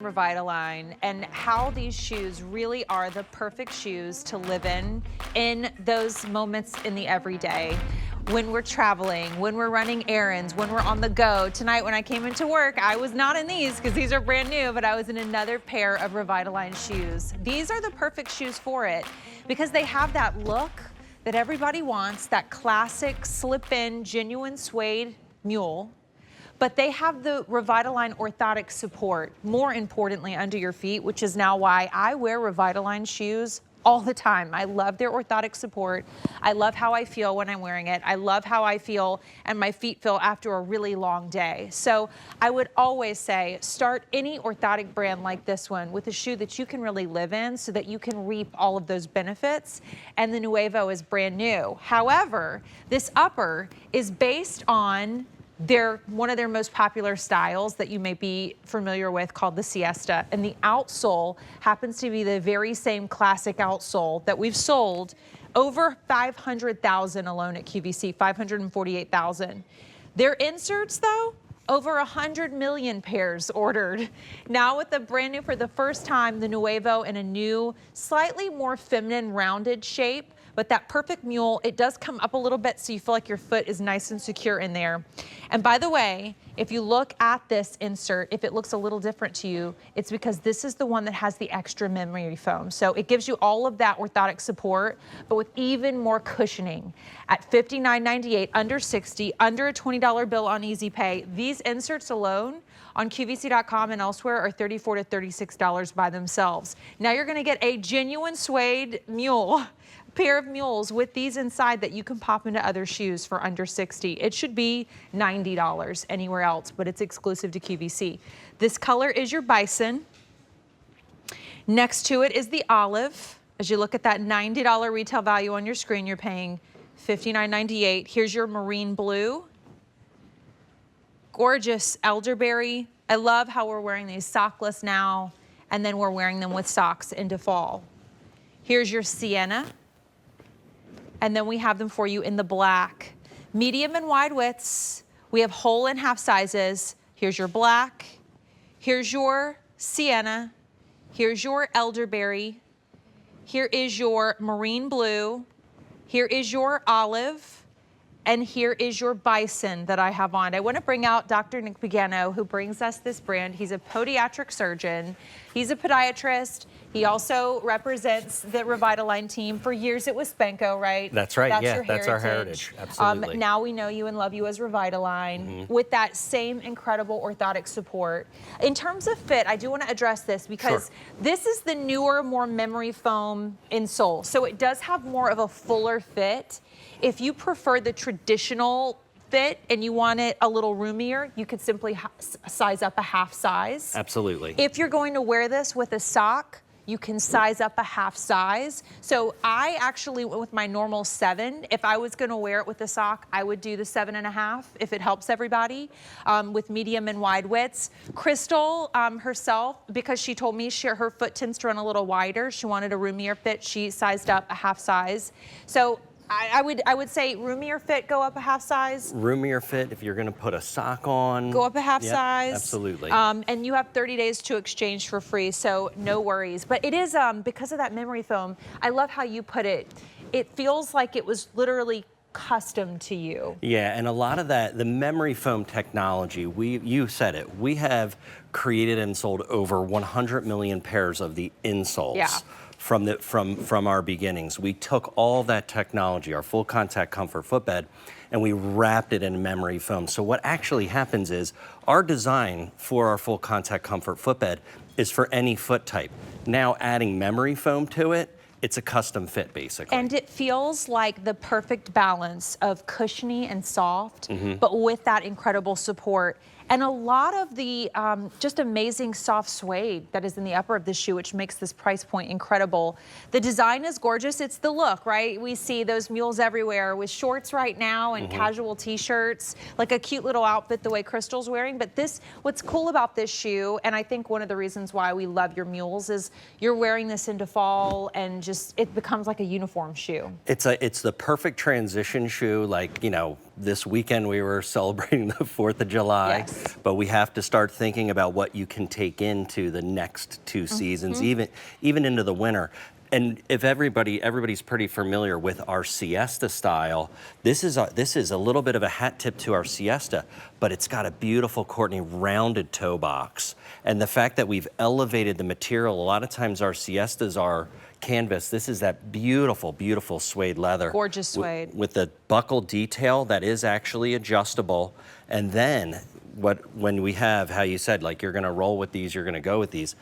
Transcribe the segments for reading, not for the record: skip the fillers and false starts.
Revitalign and how these shoes really are the perfect shoes to live in those moments in the everyday. When we're traveling, when we're running errands, when we're on the go. Tonight when I came into work, I was not in these because these are brand new, but I was in another pair of Revitalign shoes. These are the perfect shoes for it because they have that look that everybody wants, that classic slip-in genuine suede mule, but they have the Revitalign orthotic support, more importantly, under your feet, which is now why I wear Revitalign shoes all the time. I love their orthotic support. I love how I feel when I'm wearing it. I love how I feel and my feet feel after a really long day. So I would always say start any orthotic brand like this one with a shoe that you can really live in so that you can reap all of those benefits. And the Nuevo is brand new. However, this upper is based on one of their most popular styles that you may be familiar with called the Siesta. And the outsole happens to be the very same classic outsole that we've sold over 500,000 alone at QVC, 548,000. Their inserts though, over 100 million pairs ordered. Now with the brand new, for the first time, the Nuevo in a new, slightly more feminine rounded shape. But that perfect mule, it does come up a little bit so you feel like your foot is nice and secure in there. And by the way, if you look at this insert, if it looks a little different to you, it's because this is the one that has the extra memory foam. So it gives you all of that orthotic support, but with even more cushioning. At $59.98, under $60, under a $20 bill on Easy Pay, these inserts alone on QVC.com and elsewhere are $34 to $36 by themselves. Now you're gonna get a genuine suede mule, pair of mules with these inside that you can pop into other shoes for under $60. It should be $90 anywhere else, but it's exclusive to QVC. This color is your bison. Next to it is the olive. As you look at that $90 retail value on your screen, you're paying $59.98. Here's your marine blue. Gorgeous elderberry. I love how we're wearing these sockless now, and then we're wearing them with socks into fall. Here's your sienna. And then we have them for you in the black. Medium and wide widths. We have whole and half sizes. Here's your black. Here's your sienna. Here's your elderberry. Here is your marine blue. Here is your olive. And here is your bison that I have on. I want to bring out Dr. Nick Pagano, who brings us this brand. He's a podiatric surgeon. He's a podiatrist. He also represents the Revitalign team. For years it was Spenco, right? That's right, That's yeah, your that's our heritage, absolutely. Now we know you and love you as Revitalign with that same incredible orthotic support. In terms of fit, I do want to address this because this is the newer, more memory foam insole. So it does have more of a fuller fit. If you prefer the traditional fit and you want it a little roomier, you could simply size up a half size. Absolutely. If you're going to wear this with a sock, you can size up a half size. So I actually went with my normal 7. If I was gonna wear it with a sock, I would do the 7.5 if it helps everybody, with medium and wide widths. Crystal herself, because she told me her foot tends to run a little wider, she wanted a roomier fit, she sized up a half size. So I would say roomier fit, go up a half size. Roomier fit, if you're going to put a sock on. Go up a half size. Absolutely. And you have 30 days to exchange for free, so no worries. But it is, because of that memory foam, I love how you put it. It feels like it was literally custom to you. Yeah, and a lot of that, the memory foam technology, you said it, we have created and sold over 100 million pairs of the insoles. Yeah. From our beginnings. We took all that technology, our full contact comfort footbed, and we wrapped it in memory foam. So what actually happens is our design for our full contact comfort footbed is for any foot type. Now adding memory foam to it, it's a custom fit basically. And it feels like the perfect balance of cushiony and soft, but with that incredible support. And a lot of the just amazing soft suede that is in the upper of the shoe, which makes this price point incredible. The design is gorgeous. It's the look, right? We see those mules everywhere with shorts right now and casual t-shirts, like a cute little outfit the way Crystal's wearing. But what's cool about this shoe, and I think one of the reasons why we love your mules, is you're wearing this into fall and just it becomes like a uniform shoe. It's the perfect transition shoe, like, you know, this weekend we were celebrating the 4th of July, Yes. but we have to start thinking about what you can take into the next 2 seasons, even into the winter. And if everybody's pretty familiar with our siesta style, this is a little bit of a hat tip to our siesta, but it's got a beautiful, Courtney, rounded toe box. And the fact that we've elevated the material, a lot of times our siestas are canvas. This is that beautiful, beautiful suede leather. Gorgeous suede. With the buckle detail that is actually adjustable. And then when we have, how you said, like you're gonna roll with these, you're gonna go with these,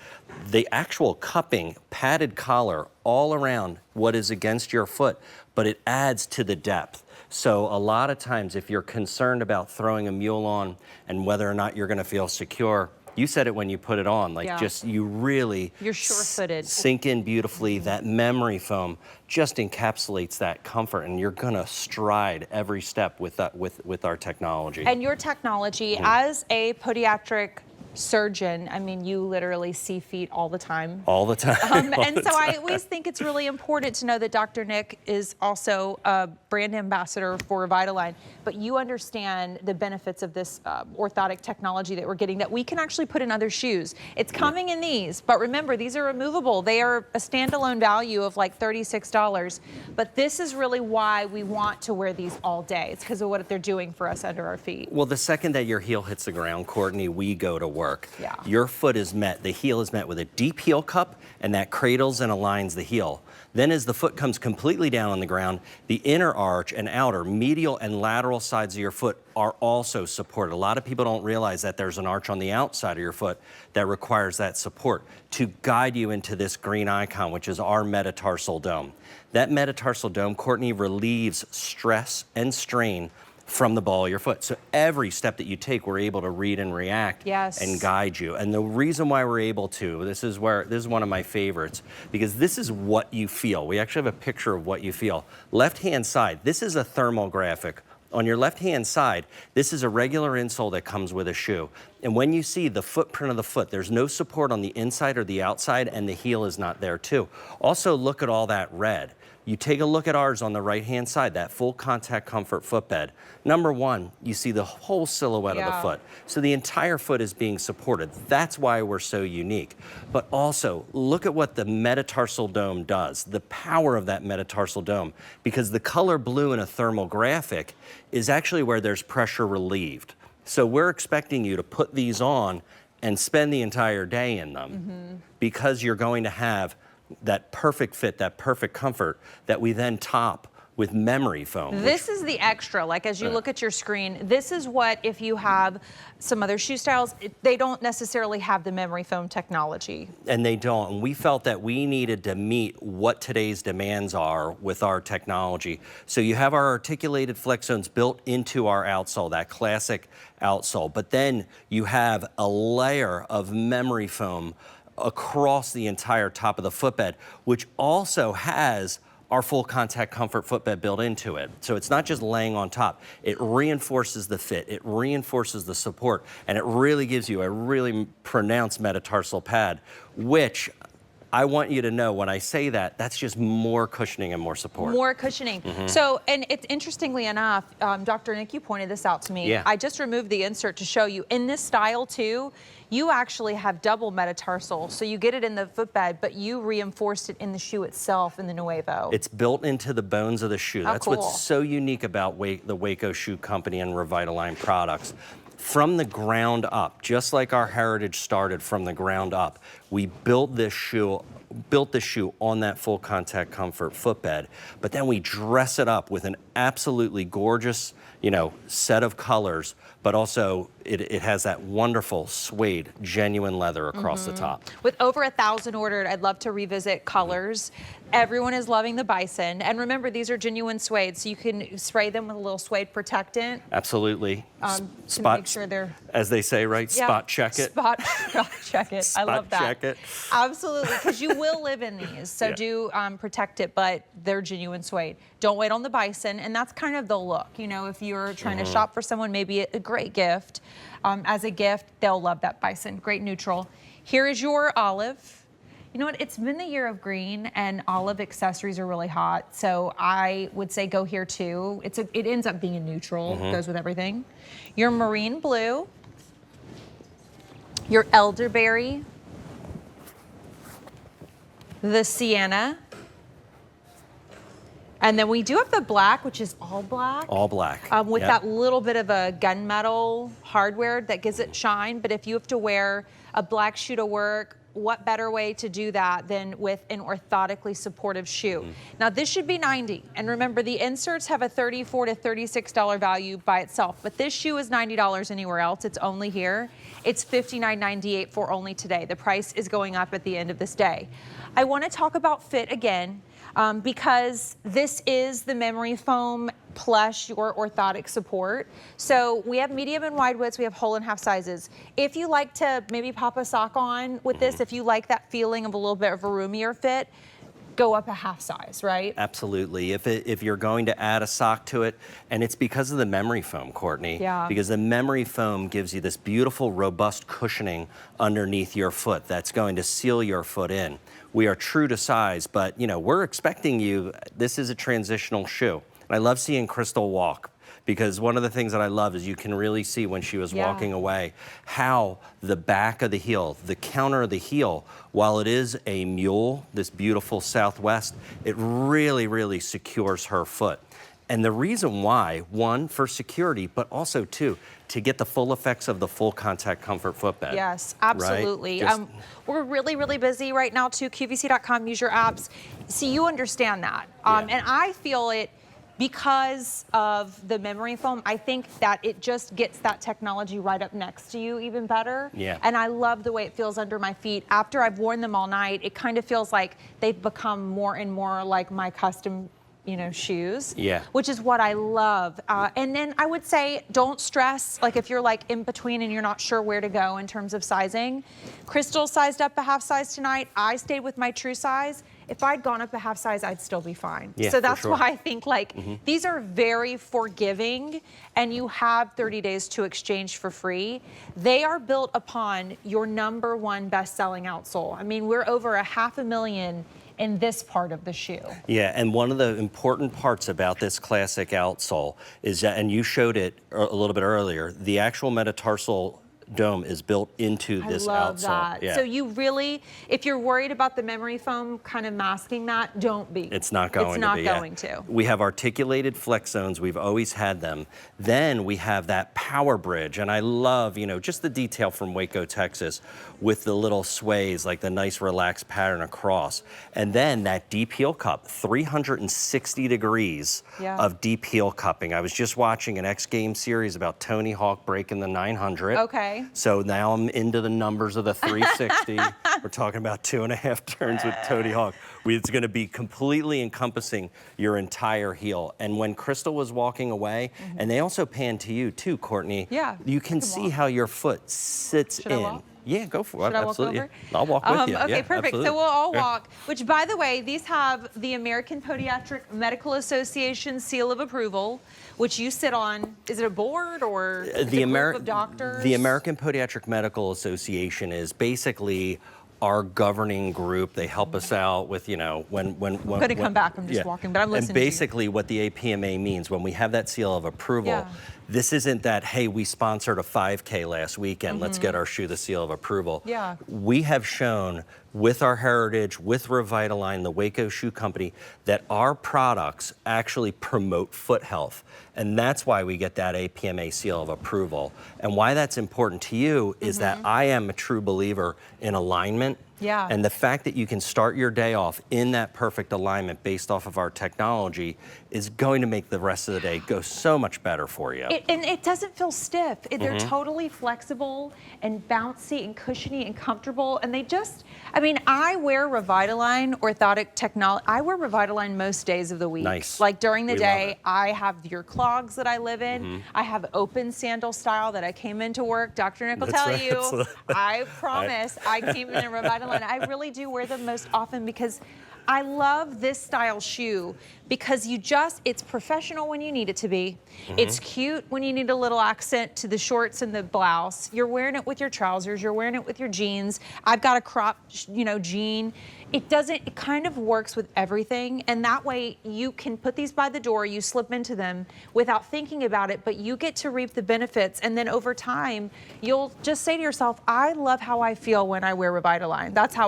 the actual cupping, padded collar all around what is against your foot, but it adds to the depth. So a lot of times if you're concerned about throwing a mule on and whether or not you're gonna feel secure, you said it when you put it on, like just you really you're sure-footed. Sink in beautifully. That memory foam just encapsulates that comfort, and you're gonna stride every step with that with our technology. And your technology, as a podiatric surgeon, I mean, you literally see feet all the time. All the time. And so I always think it's really important to know that Dr. Nick is also a brand ambassador for Revitalign, but you understand the benefits of this orthotic technology that we're getting that we can actually put in other shoes. It's coming in these, but remember, these are removable. They are a standalone value of like $36, but this is really why we want to wear these all day. It's because of what they're doing for us under our feet. Well, the second that your heel hits the ground, Courtney, we go to work. Yeah. Your foot is met, the heel is met with a deep heel cup, and that cradles and aligns the heel. Then as the foot comes completely down on the ground, the inner arch and outer, medial and lateral sides of your foot are also supported. A lot of people don't realize that there's an arch on the outside of your foot that requires that support to guide you into this green icon, which is our metatarsal dome. That metatarsal dome, Courtney, relieves stress and strain from the ball of your foot. So every step that you take, we're able to read and react and guide you. And the reason why we're able to, this is one of my favorites, because this is what you feel. We actually have a picture of what you feel. Left-hand side, this is a thermal graphic. On your left-hand side, this is a regular insole that comes with a shoe. And when you see the footprint of the foot, there's no support on the inside or the outside, and the heel is not there too. Also, look at all that red. You take a look at ours on the right-hand side, that full contact comfort footbed. Number one, you see the whole silhouette of the foot. So the entire foot is being supported. That's why we're so unique. But also, look at what the metatarsal dome does, the power of that metatarsal dome, because the color blue in a thermal graphic is actually where there's pressure relieved. So we're expecting you to put these on and spend the entire day in them because you're going to have that perfect fit, that perfect comfort that we then top with memory foam. This is the extra, like as you look at your screen, this is what, if you have some other shoe styles, they don't necessarily have the memory foam technology. And they don't. And we felt that we needed to meet what today's demands are with our technology. So you have our articulated flex zones built into our outsole, that classic outsole. But then you have a layer of memory foam across the entire top of the footbed, which also has our full contact comfort footbed built into it. So it's not just laying on top. It reinforces the fit, it reinforces the support, and it really gives you a really pronounced metatarsal pad, which I want you to know when I say that, that's just more cushioning and more support. More cushioning. So, and it's interestingly enough, Dr. Nick, you pointed this out to me. I just removed the insert to show you. In this style too, you actually have double metatarsal. So you get it in the footbed, but you reinforced it in the shoe itself in the Nuevo. It's built into the bones of the shoe. How That's cool. what's so unique about the Waco Shoe Company and Revitalign products. From the ground up, just like our heritage started from the ground up, we built the shoe on that full contact comfort footbed, but then we dress it up with an absolutely gorgeous, set of colors, but also it has that wonderful suede, genuine leather across the top. With over 1,000 ordered, I'd love to revisit colors. Everyone is loving the bison. And remember, these are genuine suede, so you can spray them with a little suede protectant. Absolutely. To make sure they're, as they say, right? Spot check it. Spot check it. I love that. Check it. Absolutely, because you will live in these, so do protect it, but they're genuine suede. Don't wait on the bison, and that's kind of the look. If you're trying to shop for someone, maybe a great gift. As a gift, they'll love that bison. Great neutral. Here is your olive. You know what? It's been the year of green, and olive accessories are really hot. So I would say go here too. It ends up being a neutral. Goes with everything. Your marine blue. Your elderberry. The sienna. And then we do have the black, which is all black. All black. With that little bit of a gunmetal hardware that gives it shine. But if you have to wear a black shoe to work, what better way to do that than with an orthotically supportive shoe? Now this should be $90. And remember, the inserts have a $34 to $36 value by itself. But this shoe is $90 anywhere else. It's only here. It's $59.98 for only today. The price is going up at the end of this day. I want to talk about fit again. Because this is the memory foam plus your orthotic support. So we have medium and wide widths, we have whole and half sizes. If you like to maybe pop a sock on with this, if you like that feeling of a little bit of a roomier fit, go up a half size, right? Absolutely. If you're going to add a sock to it, and it's because of the memory foam, Courtney. Yeah. Because the memory foam gives you this beautiful, robust cushioning underneath your foot that's going to seal your foot in. We are true to size, but we're expecting you. This is a transitional shoe. And I love seeing Crystal walk, because one of the things that I love is you can really see when she was walking away how the back of the heel, the counter of the heel, while it is a mule, this beautiful Southwest, it really, really secures her foot. And the reason why, one, for security, but also two, to get the full effects of the full contact comfort footbed. Yes, absolutely. Right? We're really, really busy right now too. QVC.com, use your apps. See, you understand that. And I feel it because of the memory foam. I think that it just gets that technology right up next to you even better. Yeah. And I love the way it feels under my feet. After I've worn them all night, it kind of feels like they've become more and more like my custom shoes, which is what I love. And then I would say, don't stress. Like if you're like in between and you're not sure where to go in terms of sizing. Crystal sized up a half size tonight. I stayed with my true size. If I'd gone up a half size, I'd still be fine. Yeah, so that's for sure. why I think these are very forgiving, and you have 30 days to exchange for free. They are built upon your #1 best-selling outsole. I mean, we're over 500,000 in this part of the shoe. Yeah, and one of the important parts about this classic outsole is that, and you showed it a little bit earlier, the actual metatarsal dome is built into this outsole. I love that. Yeah. So you really, if you're worried about the memory foam kind of masking that, don't be. It's not going to be. It's not going to. We have articulated flex zones. We've always had them. Then we have that power bridge, and I love, just the detail from Waco, Texas, with the little sways, like the nice relaxed pattern across. And then that deep heel cup, 360 degrees of deep heel cupping. I was just watching an X Games series about Tony Hawk breaking the 900. Okay. So now I'm into the numbers of the 360. We're talking about 2.5 turns with Tony Hawk. It's going to be completely encompassing your entire heel. And when Crystal was walking away, and they also pan to you too, Courtney, you can see how your foot sits Should I in. walk? Yeah, go for it. Should I walk Absolutely. over? I'll walk with you. Okay, Yeah, perfect. absolutely. So we'll all walk, which, by the way, these have the American Podiatric Medical Association seal of approval, which you sit on. Is it a board or a group of doctors? The American Podiatric Medical Association is basically our governing group. They help us out with, when I'm going to come back. I'm just walking, but I'm listening And basically what the APMA means, when we have that seal of approval, this isn't that, hey, we sponsored a 5K last weekend, let's get our shoe the seal of approval. Yeah. We have shown with our heritage, with Revitalign, the Waco Shoe Company, that our products actually promote foot health. And that's why we get that APMA seal of approval. And why that's important to you is that I am a true believer in alignment. Yeah. And the fact that you can start your day off in that perfect alignment based off of our technology is going to make the rest of the day go so much better for you. And it doesn't feel stiff. They're totally flexible and bouncy and cushiony and comfortable. And they just, I wear Revitalign orthotic technology. I wear Revitalign most days of the week. Nice. Like during the We day, love it. I have your clogs that I live in. I have open sandal style that I came into work. Dr. Nick will That's tell right. you, I promise, I came in Revitalign Revitalign. I really do wear them most often because I love this style shoe because it's professional when you need it to be. It's cute when you need a little accent to the shorts and the blouse. You're wearing it with your trousers, you're wearing it with your jeans. I've got a crop, jean. It kind of works with everything, and that way you can put these by the door, you slip into them without thinking about it, but you get to reap the benefits, and then over time, you'll just say to yourself, I love how I feel when I wear Revitalign. That's how